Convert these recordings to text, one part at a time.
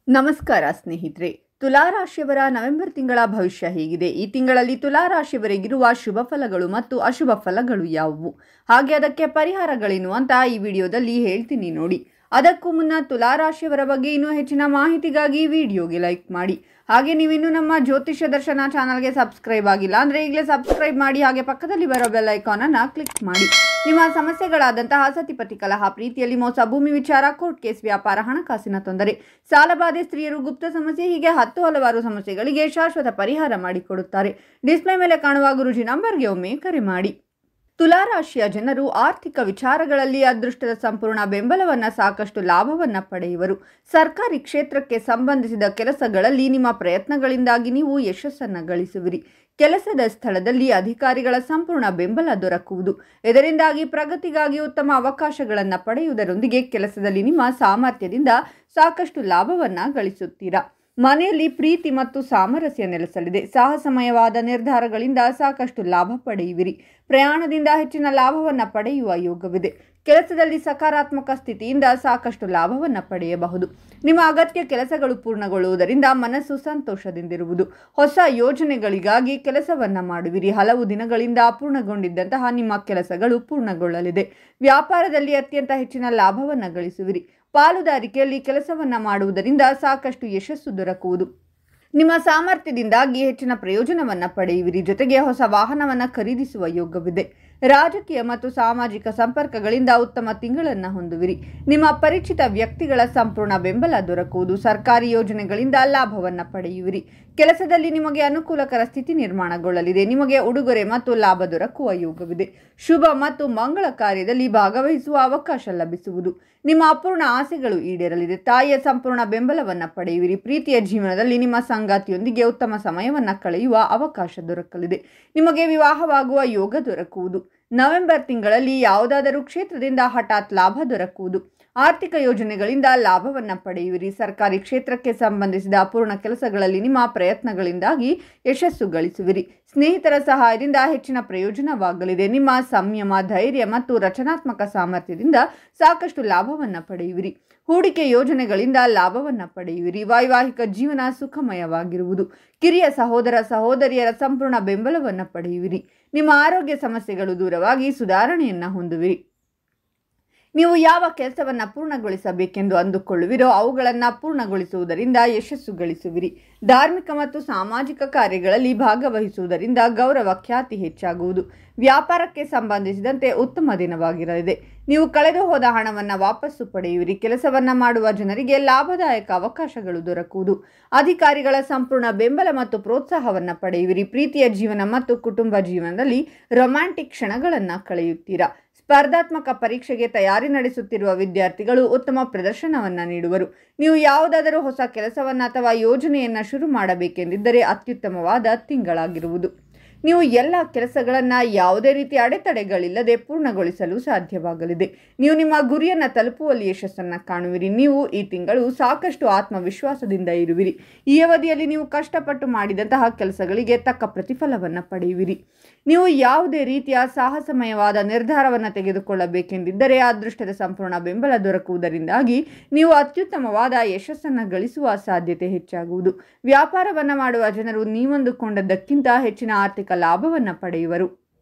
ನಮಸ್ಕಾರ ಸ್ನೇಹಿತರೆ. ತುಲಾರಾಶಿಯವರ ನವೆಂಬರ್ ತಿಂಗಳ ಭವಿಷ್ಯ ಹೇಗಿದೆ? ಈ ತಿಂಗಳಲ್ಲಿ ತುಲಾರಾಶಿಯವರಿಗಿರುವ ಶುಭ ಫಲಗಳು ಮತ್ತು ಅಶುಭ ಫಲಗಳು ಯಾವುವು, ಹಾಗೆ ಅದಕ್ಕೆ ಪರಿಹಾರಗಳೇನು ಅಂತ ಈ ವಿಡಿಯೋದಲ್ಲಿ ಹೇಳ್ತೀನಿ ನೋಡಿ. ಅದಕ್ಕೂ ಮುನ್ನ ತುಲಾರಾಶಿಯವರ ಬಗ್ಗೆ ಇನ್ನೂ ಹೆಚ್ಚಿನ ಮಾಹಿತಿಗಾಗಿ ವಿಡಿಯೋಗೆ ಲೈಕ್ ಮಾಡಿ. ಹಾಗೆ ನೀವಿನ್ನೂ ನಮ್ಮ ಜ್ಯೋತಿಷ್ಯ ದರ್ಶನ ಚಾನಲ್ಗೆ ಸಬ್ಸ್ಕ್ರೈಬ್ ಆಗಿಲ್ಲ ಅಂದರೆ ಈಗಲೇ ಸಬ್ಸ್ಕ್ರೈಬ್ ಮಾಡಿ. ಹಾಗೆ ಪಕ್ಕದಲ್ಲಿ ಬರೋ ಬೆಲ್ ಐಕಾನನ್ನು ಕ್ಲಿಕ್ ಮಾಡಿ. ನಿಮ್ಮ ಸಮಸ್ಯೆಗಳಾದಂತಹ ಸತಿಪತಿ ಕಲಹ, ಪ್ರೀತಿಯಲ್ಲಿ ಮೋಸ, ಭೂಮಿ ವಿಚಾರ, ಕೋರ್ಟ್ ಕೇಸ್, ವ್ಯಾಪಾರ, ಹಣಕಾಸಿನ ತೊಂದರೆ, ಸಾಲಬಾಧೆ, ಸ್ತ್ರೀಯರು, ಗುಪ್ತ ಸಮಸ್ಯೆ, ಹೀಗೆ ಹಲವಾರು ಸಮಸ್ಯೆಗಳಿಗೆ ಶಾಶ್ವತ ಪರಿಹಾರ ಮಾಡಿಕೊಡುತ್ತಾರೆ. ಡಿಸ್ಪ್ಲೇ ಮೇಲೆ ಕಾಣುವ ಗುರುಜಿ ನಂಬರ್ಗೆ ಒಮ್ಮೆ ಕರೆ ಮಾಡಿ. ತುಲಾರಾಶಿಯ ಜನರು ಆರ್ಥಿಕ ವಿಚಾರಗಳಲ್ಲಿ ಅದೃಷ್ಟದ ಸಂಪೂರ್ಣ ಬೆಂಬಲವನ್ನು, ಸಾಕಷ್ಟು ಲಾಭವನ್ನು ಪಡೆಯುವರು. ಸರ್ಕಾರಿ ಕ್ಷೇತ್ರಕ್ಕೆ ಸಂಬಂಧಿಸಿದ ಕೆಲಸಗಳಲ್ಲಿ ನಿಮ್ಮ ಪ್ರಯತ್ನಗಳಿಂದಾಗಿ ನೀವು ಯಶಸ್ಸನ್ನು ಗಳಿಸುವಿರಿ. ಕೆಲಸದ ಸ್ಥಳದಲ್ಲಿ ಅಧಿಕಾರಿಗಳ ಸಂಪೂರ್ಣ ಬೆಂಬಲ ದೊರಕುವುದು. ಇದರಿಂದಾಗಿ ಪ್ರಗತಿಗಾಗಿ ಉತ್ತಮ ಅವಕಾಶಗಳನ್ನು ಪಡೆಯುವುದರೊಂದಿಗೆ ಕೆಲಸದಲ್ಲಿ ನಿಮ್ಮ ಸಾಮರ್ಥ್ಯದಿಂದ ಸಾಕಷ್ಟು ಲಾಭವನ್ನು ಗಳಿಸುತ್ತೀರಾ. ಮನೆಯಲ್ಲಿ ಪ್ರೀತಿ ಮತ್ತು ಸಾಮರಸ್ಯ ನೆಲೆಸಲಿದೆ. ಸಾಹಸಮಯವಾದ ನಿರ್ಧಾರಗಳಿಂದ ಸಾಕಷ್ಟು ಲಾಭ ಪಡೆಯುವಿರಿ. ಪ್ರಯಾಣದಿಂದ ಹೆಚ್ಚಿನ ಲಾಭವನ್ನು ಪಡೆಯುವ ಯೋಗವಿದೆ. ಕೆಲಸದಲ್ಲಿ ಸಕಾರಾತ್ಮಕ ಸ್ಥಿತಿಯಿಂದ ಸಾಕಷ್ಟು ಲಾಭವನ್ನು ಪಡೆಯಬಹುದು. ನಿಮ್ಮ ಅಗತ್ಯ ಕೆಲಸಗಳು ಪೂರ್ಣಗೊಳ್ಳುವುದರಿಂದ ಮನಸ್ಸು ಸಂತೋಷದಿಂದಿರುವುದು. ಹೊಸ ಯೋಜನೆಗಳಿಗಾಗಿ ಕೆಲಸವನ್ನು ಮಾಡುವಿರಿ. ಹಲವು ದಿನಗಳಿಂದ ಅಪೂರ್ಣಗೊಂಡಿದ್ದಂತಹ ನಿಮ್ಮ ಕೆಲಸಗಳು ಪೂರ್ಣಗೊಳ್ಳಲಿದೆ. ವ್ಯಾಪಾರದಲ್ಲಿ ಅತ್ಯಂತ ಹೆಚ್ಚಿನ ಲಾಭವನ್ನು ಗಳಿಸುವಿರಿ. ಪಾಲುದಾರಿಕೆಯಲ್ಲಿ ಕೆಲಸವನ್ನು ಮಾಡುವುದರಿಂದ ಸಾಕಷ್ಟು ಯಶಸ್ಸು ದೊರಕುವುದು. ನಿಮ್ಮ ಸಾಮರ್ಥ್ಯದಿಂದಾಗಿ ಹೆಚ್ಚಿನ ಪ್ರಯೋಜನವನ್ನು ಪಡೆಯುವಿರಿ. ಜೊತೆಗೆ ಹೊಸ ವಾಹನವನ್ನು ಖರೀದಿಸುವ ಯೋಗವಿದೆ. ರಾಜಕೀಯ ಮತ್ತು ಸಾಮಾಜಿಕ ಸಂಪರ್ಕಗಳಿಂದ ಉತ್ತಮ ತಿಂಗಳನ್ನು ಹೊಂದುವಿರಿ. ನಿಮ್ಮ ಪರಿಚಿತ ವ್ಯಕ್ತಿಗಳ ಸಂಪೂರ್ಣ ಬೆಂಬಲ ದೊರಕುವುದು. ಸರ್ಕಾರಿ ಯೋಜನೆಗಳಿಂದ ಲಾಭವನ್ನು ಪಡೆಯುವಿರಿ. ಕೆಲಸದಲ್ಲಿ ನಿಮಗೆ ಅನುಕೂಲಕರ ಸ್ಥಿತಿ ನಿರ್ಮಾಣಗೊಳ್ಳಲಿದೆ. ನಿಮಗೆ ಉಡುಗೊರೆ ಮತ್ತು ಲಾಭ ದೊರಕುವ ಯೋಗವಿದೆ. ಶುಭ ಮತ್ತು ಮಂಗಳ ಕಾರ್ಯದಲ್ಲಿ ಭಾಗವಹಿಸುವ ಅವಕಾಶ ಲಭಿಸುವುದು. ನಿಮ್ಮ ಅಪೂರ್ಣ ಆಸೆಗಳು ಈಡೇರಲಿದೆ. ತಾಯಿಯ ಸಂಪೂರ್ಣ ಬೆಂಬಲವನ್ನು ಪಡೆಯುವಿರಿ. ಪ್ರೀತಿಯ ಜೀವನದಲ್ಲಿ ನಿಮ್ಮ ಸಂಗಾತಿಯೊಂದಿಗೆ ಉತ್ತಮ ಸಮಯವನ್ನು ಕಳೆಯುವ ಅವಕಾಶ ದೊರಕಲಿದೆ. ನಿಮಗೆ ವಿವಾಹವಾಗುವ ಯೋಗ ದೊರಕುವುದು. ನವೆಂಬರ್ ತಿಂಗಳಲ್ಲಿ ಯಾವುದಾದರೂ ಕ್ಷೇತ್ರದಿಂದ ಹಠಾತ್ ಲಾಭ ದೊರಕುವುದು. ಆರ್ಥಿಕ ಯೋಜನೆಗಳಿಂದ ಲಾಭವನ್ನು ಪಡೆಯುವಿರಿ. ಸರ್ಕಾರಿ ಕ್ಷೇತ್ರಕ್ಕೆ ಸಂಬಂಧಿಸಿದ ಅಪೂರ್ಣ ಕೆಲಸಗಳಲ್ಲಿ ನಿಮ್ಮ ಪ್ರಯತ್ನಗಳಿಂದಾಗಿ ಯಶಸ್ಸು ಗಳಿಸುವಿರಿ. ಸ್ನೇಹಿತರ ಸಹಾಯದಿಂದ ಹೆಚ್ಚಿನ ಪ್ರಯೋಜನವಾಗಲಿದೆ. ನಿಮ್ಮ ಸಂಯಮ, ಧೈರ್ಯ ಮತ್ತು ರಚನಾತ್ಮಕ ಸಾಮರ್ಥ್ಯದಿಂದ ಸಾಕಷ್ಟು ಲಾಭವನ್ನು ಪಡೆಯುವಿರಿ. ಹೂಡಿಕೆ ಯೋಜನೆಗಳಿಂದ ಲಾಭವನ್ನು ಪಡೆಯುವಿರಿ. ವೈವಾಹಿಕ ಜೀವನ ಸುಖಮಯವಾಗಿರುವುದು. ಕಿರಿಯ ಸಹೋದರ ಸಹೋದರಿಯರ ಸಂಪೂರ್ಣ ಬೆಂಬಲವನ್ನು ಪಡೆಯುವಿರಿ. ನಿಮ್ಮ ಆರೋಗ್ಯ ಸಮಸ್ಯೆಗಳು ದೂರವಾಗಿ ಸುಧಾರಣೆಯನ್ನು ಹೊಂದುವಿರಿ. ನೀವು ಯಾವ ಕೆಲಸವನ್ನು ಪೂರ್ಣಗೊಳಿಸಬೇಕೆಂದು ಅಂದುಕೊಳ್ಳುವಿರೋ ಅವುಗಳನ್ನು ಪೂರ್ಣಗೊಳಿಸುವುದರಿಂದ ಯಶಸ್ಸು ಗಳಿಸುವಿರಿ. ಧಾರ್ಮಿಕ ಮತ್ತು ಸಾಮಾಜಿಕ ಕಾರ್ಯಗಳಲ್ಲಿ ಭಾಗವಹಿಸುವುದರಿಂದ ಗೌರವ, ಖ್ಯಾತಿ ಹೆಚ್ಚಾಗುವುದು. ವ್ಯಾಪಾರಕ್ಕೆ ಸಂಬಂಧಿಸಿದಂತೆ ಉತ್ತಮ ದಿನವಾಗಿರಲಿದೆ. ನೀವು ಕಳೆದು ಹೋದ ಹಣವನ್ನು ವಾಪಸ್ಸು ಪಡೆಯುವಿರಿ. ಕೆಲಸವನ್ನು ಮಾಡುವ ಜನರಿಗೆ ಲಾಭದಾಯಕ ಅವಕಾಶಗಳು ದೊರಕುವುದು. ಅಧಿಕಾರಿಗಳ ಸಂಪೂರ್ಣ ಬೆಂಬಲ ಮತ್ತು ಪ್ರೋತ್ಸಾಹವನ್ನು ಪಡೆಯುವಿರಿ. ಪ್ರೀತಿಯ ಜೀವನ ಮತ್ತು ಕುಟುಂಬ ಜೀವನದಲ್ಲಿ ರೊಮ್ಯಾಂಟಿಕ್ ಕ್ಷಣಗಳನ್ನು ಕಳೆಯುತ್ತೀರಾ. ಸ್ಪರ್ಧಾತ್ಮಕ ಪರೀಕ್ಷೆಗೆ ತಯಾರಿ ನಡೆಸುತ್ತಿರುವ ವಿದ್ಯಾರ್ಥಿಗಳು ಉತ್ತಮ ಪ್ರದರ್ಶನವನ್ನು ನೀಡುವರು. ನೀವು ಯಾವುದಾದರೂ ಹೊಸ ಕೆಲಸವನ್ನು ಅಥವಾ ಯೋಜನೆಯನ್ನು ಶುರು ಮಾಡಬೇಕೆಂದಿದ್ದರೆ ಅತ್ಯುತ್ತಮವಾದ ತಿಂಗಳಾಗಿರುವುದು. ನೀವು ಎಲ್ಲ ಕೆಲಸಗಳನ್ನು ಯಾವುದೇ ರೀತಿಯ ಅಡೆತಡೆಗಳಿಲ್ಲದೆ ಪೂರ್ಣಗೊಳಿಸಲು ಸಾಧ್ಯವಾಗಲಿದೆ. ನೀವು ನಿಮ್ಮ ಗುರಿಯನ್ನು ತಲುಪುವಲ್ಲಿ ಯಶಸ್ಸನ್ನು ಕಾಣುವಿರಿ. ನೀವು ಈ ತಿಂಗಳು ಸಾಕಷ್ಟು ಆತ್ಮವಿಶ್ವಾಸದಿಂದ ಇರುವಿರಿ. ಈ ಅವಧಿಯಲ್ಲಿ ನೀವು ಕಷ್ಟಪಟ್ಟು ಮಾಡಿದಂತಹ ಕೆಲಸಗಳಿಗೆ ತಕ್ಕ ಪ್ರತಿಫಲವನ್ನು ಪಡೆಯುವಿರಿ. ನೀವು ಯಾವುದೇ ರೀತಿಯ ಸಾಹಸಮಯವಾದ ನಿರ್ಧಾರವನ್ನು ತೆಗೆದುಕೊಳ್ಳಬೇಕೆಂದಿದ್ದರೆ ಅದೃಷ್ಟದ ಸಂಪೂರ್ಣ ಬೆಂಬಲ ದೊರಕುವುದರಿಂದಾಗಿ ನೀವು ಅತ್ಯುತ್ತಮವಾದ ಯಶಸ್ಸನ್ನು ಗಳಿಸುವ ಸಾಧ್ಯತೆ ಹೆಚ್ಚಾಗುವುದು. ವ್ಯಾಪಾರವನ್ನು ಮಾಡುವ ಜನರು ನೀವಂದುಕೊಂಡದ್ದಕ್ಕಿಂತ ಹೆಚ್ಚಿನ ಆರ್ಥಿಕ ಲಾಭವನ್ನು ಪಡೆಯುವರು.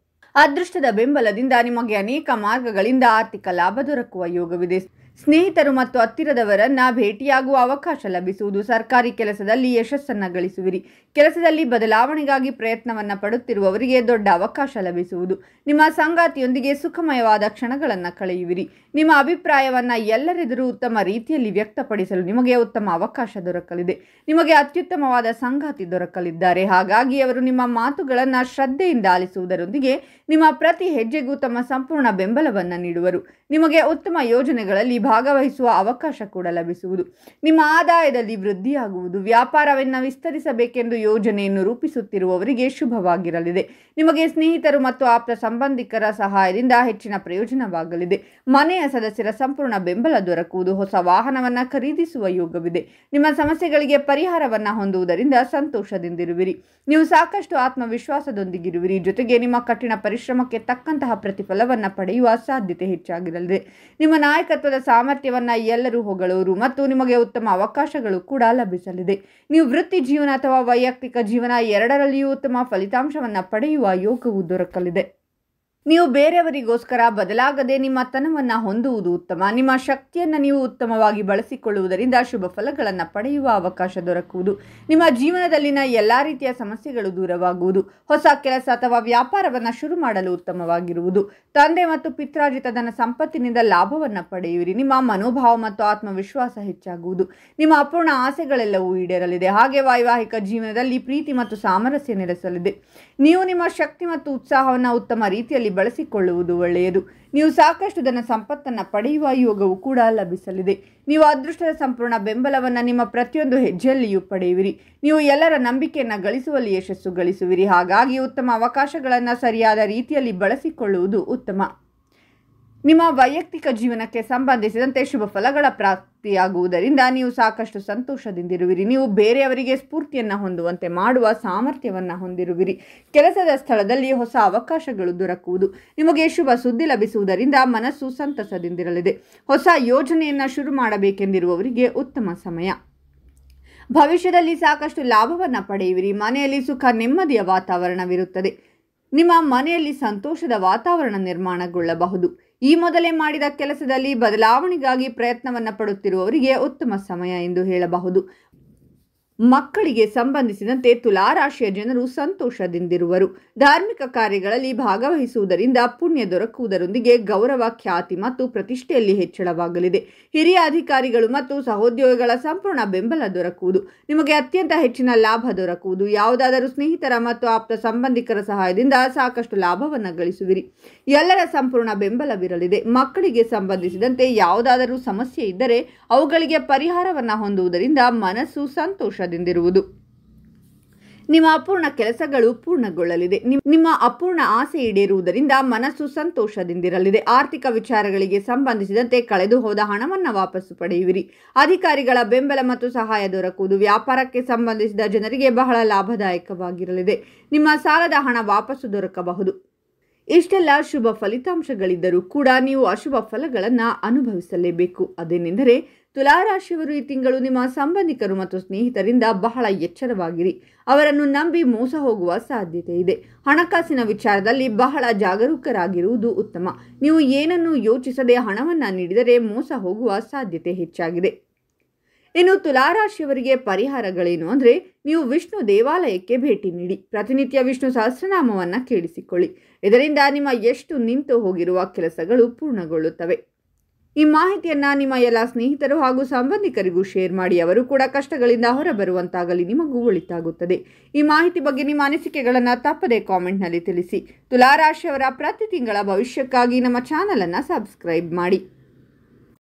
ಅದೃಷ್ಟದ ಬೆಂಬಲದಿಂದ ನಿಮಗೆ ಅನೇಕ ಮಾರ್ಗಗಳಿಂದ ಆರ್ಥಿಕ ಲಾಭ ದೊರಕುವ ಯೋಗವಿದೆ. ಸ್ನೇಹಿತರು ಮತ್ತು ಹತ್ತಿರದವರನ್ನ ಭೇಟಿಯಾಗುವ ಅವಕಾಶ ಲಭಿಸುವುದು. ಸರ್ಕಾರಿ ಕೆಲಸದಲ್ಲಿ ಯಶಸ್ಸನ್ನು ಗಳಿಸುವಿರಿ. ಕೆಲಸದಲ್ಲಿ ಬದಲಾವಣೆಗಾಗಿ ಪ್ರಯತ್ನವನ್ನು ಪಡುತ್ತಿರುವವರಿಗೆ ದೊಡ್ಡ ಅವಕಾಶ ಲಭಿಸುವುದು. ನಿಮ್ಮ ಸಂಗಾತಿಯೊಂದಿಗೆ ಸುಖಮಯವಾದ ಕ್ಷಣಗಳನ್ನು ಕಳೆಯುವಿರಿ. ನಿಮ್ಮ ಅಭಿಪ್ರಾಯವನ್ನು ಎಲ್ಲರೆದುರು ಉತ್ತಮ ರೀತಿಯಲ್ಲಿ ವ್ಯಕ್ತಪಡಿಸಲು ನಿಮಗೆ ಉತ್ತಮ ಅವಕಾಶ ದೊರಕಲಿದೆ. ನಿಮಗೆ ಅತ್ಯುತ್ತಮವಾದ ಸಂಗಾತಿ ದೊರಕಲಿದ್ದಾರೆ. ಹಾಗಾಗಿ ಅವರು ನಿಮ್ಮ ಮಾತುಗಳನ್ನು ಶ್ರದ್ಧೆಯಿಂದ ಆಲಿಸುವುದರೊಂದಿಗೆ ನಿಮ್ಮ ಪ್ರತಿ ಹೆಜ್ಜೆಗೂ ತಮ್ಮ ಸಂಪೂರ್ಣ ಬೆಂಬಲವನ್ನು ನೀಡುವರು. ನಿಮಗೆ ಉತ್ತಮ ಯೋಜನೆಗಳಲ್ಲಿ ಭಾಗವಹಿಸುವ ಅವಕಾಶ ಕೂಡ ಲಭಿಸುವುದು. ನಿಮ್ಮ ಆದಾಯದಲ್ಲಿ ವೃದ್ಧಿಯಾಗುವುದು. ವ್ಯಾಪಾರವನ್ನು ವಿಸ್ತರಿಸಬೇಕೆಂದು ಯೋಜನೆಯನ್ನು ರೂಪಿಸುತ್ತಿರುವವರಿಗೆ ಶುಭವಾಗಿರಲಿದೆ. ನಿಮಗೆ ಸ್ನೇಹಿತರು ಮತ್ತು ಆಪ್ತ ಸಂಬಂಧಿಕರ ಸಹಾಯದಿಂದ ಹೆಚ್ಚಿನ ಪ್ರಯೋಜನವಾಗಲಿದೆ. ಮನೆಯ ಸದಸ್ಯರ ಸಂಪೂರ್ಣ ಬೆಂಬಲ ದೊರಕುವುದು. ಹೊಸ ವಾಹನವನ್ನು ಖರೀದಿಸುವ ಯೋಗವಿದೆ. ನಿಮ್ಮ ಸಮಸ್ಯೆಗಳಿಗೆ ಪರಿಹಾರವನ್ನು ಹೊಂದುವುದರಿಂದ ಸಂತೋಷದಿಂದಿರುವಿರಿ. ನೀವು ಸಾಕಷ್ಟು ಆತ್ಮವಿಶ್ವಾಸದೊಂದಿಗಿರುವಿರಿ. ಜೊತೆಗೆ ನಿಮ್ಮ ಕಠಿಣ ಪರಿಶ್ರಮಕ್ಕೆ ತಕ್ಕಂತಹ ಪ್ರತಿಫಲವನ್ನು ಪಡೆಯುವ ಸಾಧ್ಯತೆ ಹೆಚ್ಚಾಗಿರಲಿದೆ. ಲಭಿಸಲಿದೆ. ನಿಮ್ಮ ನಾಯಕತ್ವದ ಸಾಮರ್ಥ್ಯವನ್ನು ಎಲ್ಲರೂ ಹೊಗಳೋರು ಮತ್ತು ನಿಮಗೆ ಉತ್ತಮ ಅವಕಾಶಗಳು ಕೂಡ ಲಭಿಸಲಿದೆ. ನೀವು ವೃತ್ತಿ ಜೀವನ ಅಥವಾ ವೈಯಕ್ತಿಕ ಜೀವನ ಎರಡರಲ್ಲಿಯೂ ಉತ್ತಮ ಫಲಿತಾಂಶವನ್ನು ಪಡೆಯುವ ಯೋಗವು ದೊರಕಲಿದೆ. ನೀವು ಬೇರೆಯವರಿಗೋಸ್ಕರ ಬದಲಾಗದೆ ನಿಮ್ಮ ತನವನ್ನು ಹೊಂದುವುದು ಉತ್ತಮ. ನಿಮ್ಮ ಶಕ್ತಿಯನ್ನು ನೀವು ಉತ್ತಮವಾಗಿ ಬಳಸಿಕೊಳ್ಳುವುದರಿಂದ ಶುಭ ಫಲಗಳನ್ನು ಪಡೆಯುವ ಅವಕಾಶ ದೊರಕುವುದು. ನಿಮ್ಮ ಜೀವನದಲ್ಲಿನ ಎಲ್ಲ ರೀತಿಯ ಸಮಸ್ಯೆಗಳು ದೂರವಾಗುವುದು. ಹೊಸ ಕೆಲಸ ಅಥವಾ ವ್ಯಾಪಾರವನ್ನು ಶುರು ಮಾಡಲು ಉತ್ತಮವಾಗಿರುವುದು. ತಂದೆ ಮತ್ತು ಪಿತ್ರಾರ್ಜಿತ ಧನ ಸಂಪತ್ತಿನಿಂದ ಲಾಭವನ್ನು ಪಡೆಯುವಿರಿ. ನಿಮ್ಮ ಮನೋಭಾವ ಮತ್ತು ಆತ್ಮವಿಶ್ವಾಸ ಹೆಚ್ಚಾಗುವುದು. ನಿಮ್ಮ ಅಪೂರ್ಣ ಆಸೆಗಳೆಲ್ಲವೂ ಈಡೇರಲಿದೆ. ಹಾಗೆ ವೈವಾಹಿಕ ಜೀವನದಲ್ಲಿ ಪ್ರೀತಿ ಮತ್ತು ಸಾಮರಸ್ಯ ನೆಲೆಸಲಿದೆ. ನೀವು ನಿಮ್ಮ ಶಕ್ತಿ ಮತ್ತು ಉತ್ಸಾಹವನ್ನು ಉತ್ತಮ ರೀತಿಯಲ್ಲಿ ಬಳಸಿಕೊಳ್ಳುವುದು ಒಳ್ಳೆಯದು. ನೀವು ಸಾಕಷ್ಟು ಧನ ಸಂಪತ್ತನ್ನು ಪಡೆಯುವ ಯೋಗವು ಕೂಡ ಲಭಿಸಲಿದೆ. ನೀವು ಅದೃಷ್ಟದ ಸಂಪೂರ್ಣ ಬೆಂಬಲವನ್ನು ನಿಮ್ಮ ಪ್ರತಿಯೊಂದು ಹೆಜ್ಜೆಯಲ್ಲಿಯೂ ಪಡೆಯುವಿರಿ. ನೀವು ಎಲ್ಲರ ನಂಬಿಕೆಯನ್ನು ಗಳಿಸುವಲ್ಲಿ ಯಶಸ್ಸು ಗಳಿಸುವಿರಿ. ಹಾಗಾಗಿ ಉತ್ತಮ ಅವಕಾಶಗಳನ್ನು ಸರಿಯಾದ ರೀತಿಯಲ್ಲಿ ಬಳಸಿಕೊಳ್ಳುವುದು ಉತ್ತಮ. ನಿಮ್ಮ ವೈಯಕ್ತಿಕ ಜೀವನಕ್ಕೆ ಸಂಬಂಧಿಸಿದಂತೆ ಶುಭ ಫಲಗಳ ಪ್ರಾಪ್ತಿಯಾಗುವುದರಿಂದ ನೀವು ಸಾಕಷ್ಟು ಸಂತೋಷದಿಂದಿರುವಿರಿ. ನೀವು ಬೇರೆಯವರಿಗೆ ಸ್ಫೂರ್ತಿಯನ್ನು ಹೊಂದುವಂತೆ ಮಾಡುವ ಸಾಮರ್ಥ್ಯವನ್ನು ಹೊಂದಿರುವಿರಿ. ಕೆಲಸದ ಸ್ಥಳದಲ್ಲಿ ಹೊಸ ಅವಕಾಶಗಳು ದೊರಕುವುದು. ನಿಮಗೆ ಶುಭ ಸುದ್ದಿ ಲಭಿಸುವುದರಿಂದ ಮನಸ್ಸು ಸಂತಸದಿಂದಿರಲಿದೆ. ಹೊಸ ಯೋಜನೆಯನ್ನು ಶುರು ಮಾಡಬೇಕೆಂದಿರುವವರಿಗೆ ಉತ್ತಮ ಸಮಯ. ಭವಿಷ್ಯದಲ್ಲಿ ಸಾಕಷ್ಟು ಲಾಭವನ್ನು ಪಡೆಯುವಿರಿ. ಮನೆಯಲ್ಲಿ ಸುಖ ನೆಮ್ಮದಿಯ ವಾತಾವರಣವಿರುತ್ತದೆ. ನಿಮ್ಮ ಮನೆಯಲ್ಲಿ ಸಂತೋಷದ ವಾತಾವರಣ ನಿರ್ಮಾಣಗೊಳ್ಳಬಹುದು. ಈ ಮೊದಲೇ ಮಾಡಿದ ಕೆಲಸದಲ್ಲಿ ಬದಲಾವಣೆಗಾಗಿ ಪ್ರಯತ್ನವನ್ನು ಪಡುತ್ತಿರುವವರಿಗೆ ಉತ್ತಮ ಸಮಯ ಎಂದು ಹೇಳಬಹುದು. ಮಕ್ಕಳಿಗೆ ಸಂಬಂಧಿಸಿದಂತೆ ತುಲಾರಾಶಿಯ ಜನರು ಸಂತೋಷದಿಂದಿರುವರು. ಧಾರ್ಮಿಕ ಕಾರ್ಯಗಳಲ್ಲಿ ಭಾಗವಹಿಸುವುದರಿಂದ ಪುಣ್ಯ ದೊರಕುವುದರೊಂದಿಗೆ ಗೌರವ, ಖ್ಯಾತಿ ಮತ್ತು ಪ್ರತಿಷ್ಠೆಯಲ್ಲಿ ಹೆಚ್ಚಳವಾಗಲಿದೆ. ಹಿರಿಯ ಅಧಿಕಾರಿಗಳು ಮತ್ತು ಸಹೋದ್ಯೋಗಿಗಳ ಸಂಪೂರ್ಣ ಬೆಂಬಲ ದೊರಕುವುದು. ನಿಮಗೆ ಅತ್ಯಂತ ಹೆಚ್ಚಿನ ಲಾಭ ದೊರಕುವುದು. ಯಾವುದಾದರೂ ಸ್ನೇಹಿತರ ಮತ್ತು ಆಪ್ತ ಸಂಬಂಧಿಕರ ಸಹಾಯದಿಂದ ಸಾಕಷ್ಟು ಲಾಭವನ್ನು ಗಳಿಸುವಿರಿ. ಎಲ್ಲರ ಸಂಪೂರ್ಣ ಬೆಂಬಲವಿರಲಿದೆ. ಮಕ್ಕಳಿಗೆ ಸಂಬಂಧಿಸಿದಂತೆ ಯಾವುದಾದರೂ ಸಮಸ್ಯೆ ಇದ್ದರೆ ಅವುಗಳಿಗೆ ಪರಿಹಾರವನ್ನು ಹೊಂದುವುದರಿಂದ ಮನಸ್ಸು ಸಂತೋಷದಿಂದಿರುವುದು. ನಿಮ್ಮ ಅಪೂರ್ಣ ಕೆಲಸಗಳು ಪೂರ್ಣಗೊಳ್ಳಲಿದೆ. ನಿಮ್ಮ ಅಪೂರ್ಣ ಆಸೆ ಈಡೇರುವುದರಿಂದ ಮನಸ್ಸು ಸಂತೋಷದಿಂದಿರಲಿದೆ. ಆರ್ಥಿಕ ವಿಚಾರಗಳಿಗೆ ಸಂಬಂಧಿಸಿದಂತೆ ಕಳೆದು ಹೋದ ಹಣವನ್ನು ವಾಪಸ್ಸು ಪಡೆಯುವಿರಿ. ಅಧಿಕಾರಿಗಳ ಬೆಂಬಲ ಮತ್ತು ಸಹಾಯ ದೊರಕುವುದು. ವ್ಯಾಪಾರಕ್ಕೆ ಸಂಬಂಧಿಸಿದ ಜನರಿಗೆ ಬಹಳ ಲಾಭದಾಯಕವಾಗಿರಲಿದೆ. ನಿಮ್ಮ ಸಾಲದ ಹಣ ವಾಪಸ್ಸು ದೊರಕಬಹುದು. ಇಷ್ಟೆಲ್ಲ ಶುಭ ಫಲಿತಾಂಶಗಳಿದ್ದರೂ ಕೂಡ ನೀವು ಅಶುಭ ಫಲಗಳನ್ನು ಅನುಭವಿಸಲೇಬೇಕು. ಅದೇನೆಂದರೆ ತುಲಾರಾಶಿಯವರು ಈ ತಿಂಗಳು ನಿಮ್ಮ ಸಂಬಂಧಿಕರು ಮತ್ತು ಸ್ನೇಹಿತರಿಂದ ಬಹಳ ಎಚ್ಚರವಾಗಿರಿ. ಅವರನ್ನು ನಂಬಿ ಮೋಸ ಹೋಗುವ ಸಾಧ್ಯತೆ ಇದೆ. ಹಣಕಾಸಿನ ವಿಚಾರದಲ್ಲಿ ಬಹಳ ಜಾಗರೂಕರಾಗಿರುವುದು ಉತ್ತಮ. ನೀವು ಏನನ್ನೂ ಯೋಚಿಸದೆ ಹಣವನ್ನು ನೀಡಿದರೆ ಮೋಸ ಹೋಗುವ ಸಾಧ್ಯತೆ ಹೆಚ್ಚಾಗಿದೆ. ಇನ್ನು ತುಲಾರಾಶಿಯವರಿಗೆ ಪರಿಹಾರಗಳೇನು ಅಂದರೆ, ನೀವು ವಿಷ್ಣು ದೇವಾಲಯಕ್ಕೆ ಭೇಟಿ ನೀಡಿ. ಪ್ರತಿನಿತ್ಯ ವಿಷ್ಣು ಸಹಸ್ರನಾಮವನ್ನು ಕೇಳಿಸಿಕೊಳ್ಳಿ. ಇದರಿಂದ ನಿಮ್ಮ ಎಷ್ಟು ನಿಂತು ಹೋಗಿರುವ ಕೆಲಸಗಳು ಪೂರ್ಣಗೊಳ್ಳುತ್ತವೆ. ಈ ಮಾಹಿತಿಯನ್ನು ನಿಮ್ಮ ಎಲ್ಲ ಸ್ನೇಹಿತರು ಹಾಗೂ ಸಂಬಂಧಿಕರಿಗೂ ಶೇರ್ ಮಾಡಿ. ಅವರು ಕೂಡ ಕಷ್ಟಗಳಿಂದ ಹೊರಬರುವಂತಾಗಲಿ. ನಿಮಗೂ ಒಳಿತಾಗುತ್ತದೆ. ಈ ಮಾಹಿತಿ ಬಗ್ಗೆ ನಿಮ್ಮ ಅನಿಸಿಕೆಗಳನ್ನು ತಪ್ಪದೇ ಕಾಮೆಂಟ್ನಲ್ಲಿ ತಿಳಿಸಿ. ತುಲಾರಾಶಿಯವರ ಪ್ರತಿ ತಿಂಗಳ ಭವಿಷ್ಯಕ್ಕಾಗಿ ನಮ್ಮ ಚಾನಲನ್ನು ಸಬ್ಸ್ಕ್ರೈಬ್ ಮಾಡಿ.